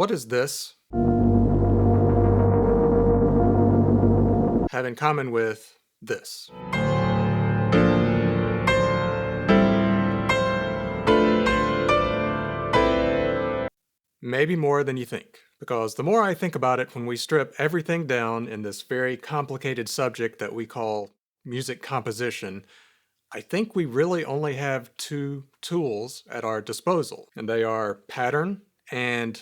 What does this have in common with this? Maybe more than you think, because the more I think about it, when we strip everything down in this very complicated subject that we call music composition, I think we really only have two tools at our disposal, and they are pattern and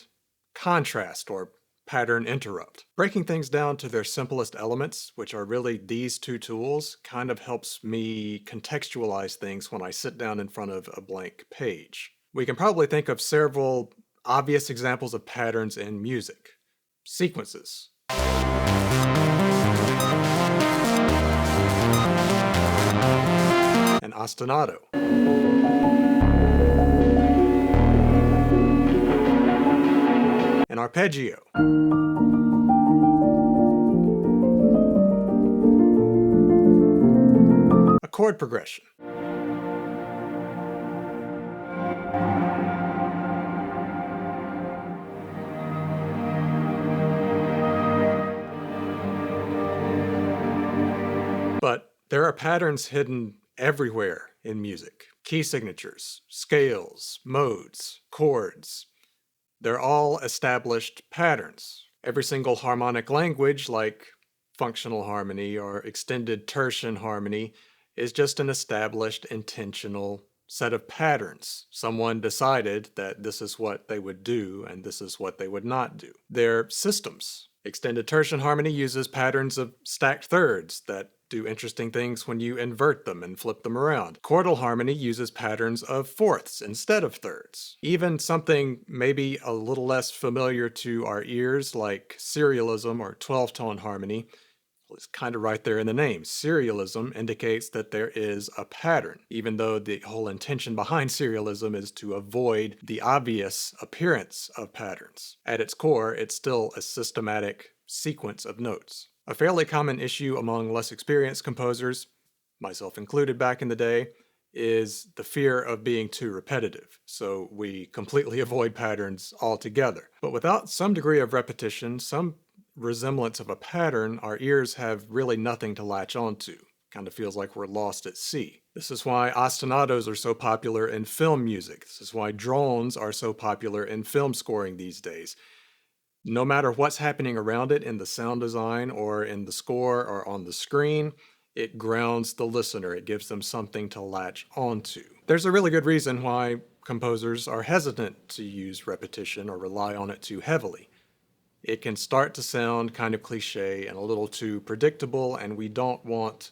contrast, or pattern interrupt. Breaking things down to their simplest elements, which are really these two tools, kind of helps me contextualize things when I sit down in front of a blank page. We can probably think of several obvious examples of patterns in music. Sequences. An ostinato. An arpeggio. A chord progression. But there are patterns hidden everywhere in music. Key signatures, scales, modes, chords. They're all established patterns. Every single harmonic language, like functional harmony or extended tertian harmony, is just an established intentional set of patterns. Someone decided that this is what they would do and this is what they would not do. They're systems. Extended tertian harmony uses patterns of stacked thirds that do interesting things when you invert them and flip them around. Chordal harmony uses patterns of fourths instead of thirds. Even something maybe a little less familiar to our ears, like serialism or 12-tone harmony, it's kind of right there in the name. Serialism indicates that there is a pattern, even though the whole intention behind serialism is to avoid the obvious appearance of patterns. At its core, it's still a systematic sequence of notes. A fairly common issue among less experienced composers, myself included back in the day, is the fear of being too repetitive, so we completely avoid patterns altogether. But without some degree of repetition, some resemblance of a pattern, our ears have really nothing to latch onto. Kind of feels like we're lost at sea. This is why ostinatos are so popular in film music. This is why drones are so popular in film scoring these days. No matter what's happening around it in the sound design or in the score or on the screen, it grounds the listener. It gives them something to latch onto. There's a really good reason why composers are hesitant to use repetition or rely on it too heavily. It can start to sound kind of cliche and a little too predictable, and we don't want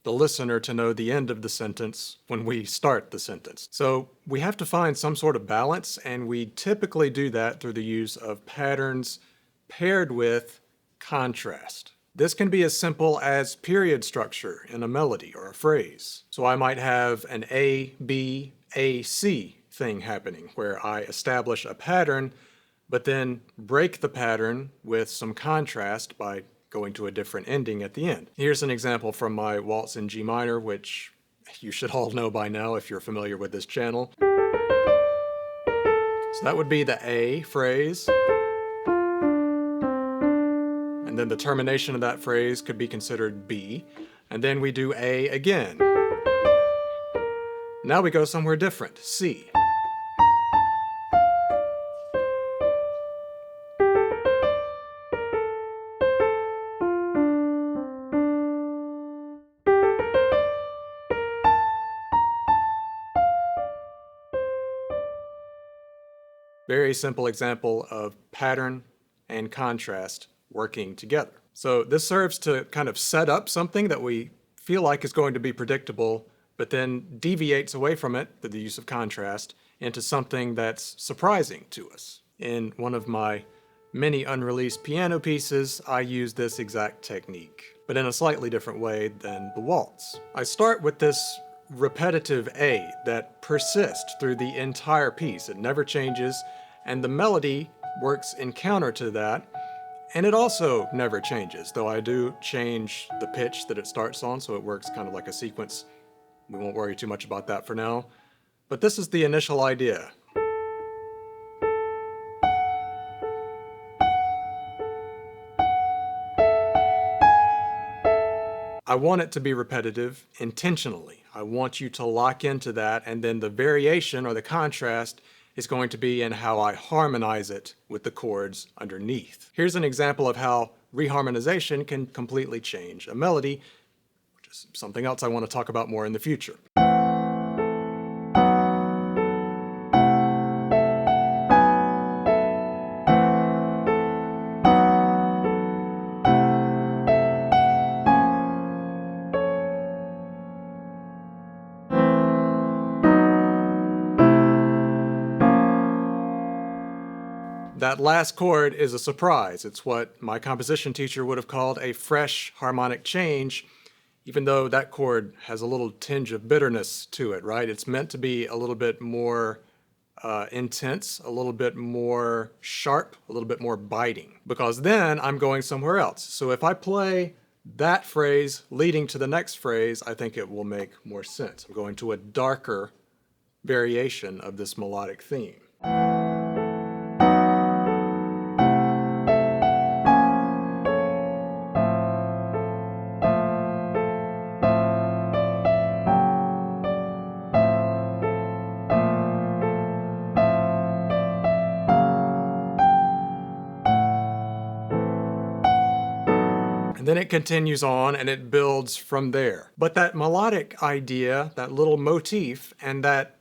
the listener to know the end of the sentence when we start the sentence. So we have to find some sort of balance, and we typically do that through the use of patterns paired with contrast. This can be as simple as period structure in a melody or a phrase. So I might have an A, B, A, C thing happening where I establish a pattern but then break the pattern with some contrast by going to a different ending at the end. Here's an example from my waltz in G minor, which you should all know by now if you're familiar with this channel. So that would be the A phrase, and then the termination of that phrase could be considered B, and then we do A again. Now we go somewhere different, C. Very simple example of pattern and contrast working together. So this serves to kind of set up something that we feel like is going to be predictable, but then deviates away from it through the use of contrast into something that's surprising to us. In one of my many unreleased piano pieces, I use this exact technique, but in a slightly different way than the waltz. I start with this repetitive A that persists through the entire piece. It never changes, and the melody works in counter to that, and it also never changes, though I do change the pitch that it starts on, so it works kind of like a sequence. We won't worry too much about that for now. But this is the initial idea. I want it to be repetitive intentionally. I want you to lock into that, and then the variation or the contrast is going to be in how I harmonize it with the chords underneath. Here's an example of how reharmonization can completely change a melody, which is something else I want to talk about more in the future. That last chord is a surprise. It's what my composition teacher would have called a fresh harmonic change, even though that chord has a little tinge of bitterness to it, right? It's meant to be a little bit more intense, a little bit more sharp, a little bit more biting, because then I'm going somewhere else. So if I play that phrase leading to the next phrase, I think it will make more sense. I'm going to a darker variation of this melodic theme. And then it continues on and it builds from there. But that melodic idea, that little motif, and that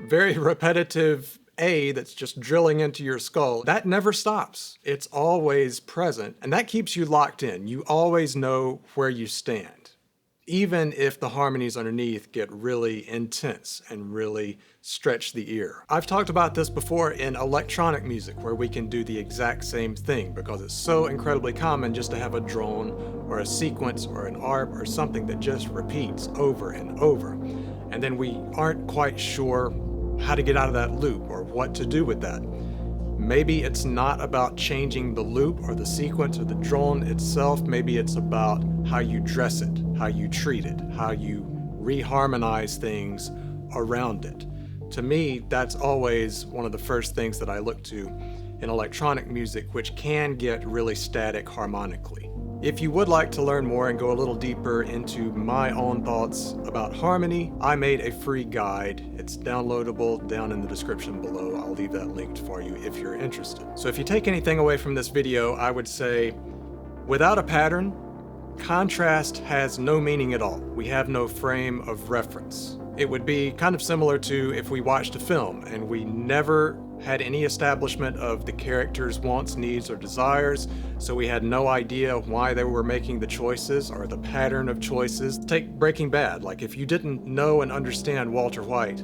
very repetitive A that's just drilling into your skull, that never stops. It's always present, and that keeps you locked in. You always know where you stand, even if the harmonies underneath get really intense and really stretch the ear. I've talked about this before in electronic music, where we can do the exact same thing because it's so incredibly common just to have a drone or a sequence or an arp or something that just repeats over and over. And then we aren't quite sure how to get out of that loop or what to do with that. Maybe it's not about changing the loop or the sequence or the drone itself. Maybe it's about how you dress it, how you treat it, how you reharmonize things around it. To me, that's always one of the first things that I look to in electronic music, which can get really static harmonically. If you would like to learn more and go a little deeper into my own thoughts about harmony, I made a free guide. It's downloadable down in the description below. I'll leave that linked for you if you're interested. So if you take anything away from this video, I would say, without a pattern, contrast has no meaning at all. We have no frame of reference. It would be kind of similar to if we watched a film and we never had any establishment of the character's wants, needs, or desires, so we had no idea why they were making the choices or the pattern of choices. Take Breaking Bad. Like, if you didn't know and understand Walter White,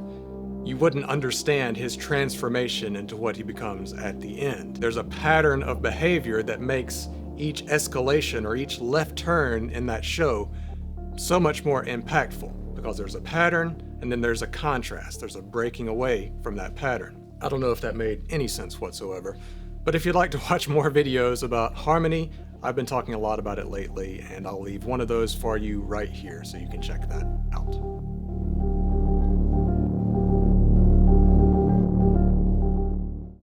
you wouldn't understand his transformation into what he becomes at the end. There's a pattern of behavior that makes each escalation or each left turn in that show so much more impactful, because there's a pattern and then there's a contrast. There's a breaking away from that pattern. I don't know if that made any sense whatsoever, but if you'd like to watch more videos about harmony, I've been talking a lot about it lately, and I'll leave one of those for you right here so you can check that out.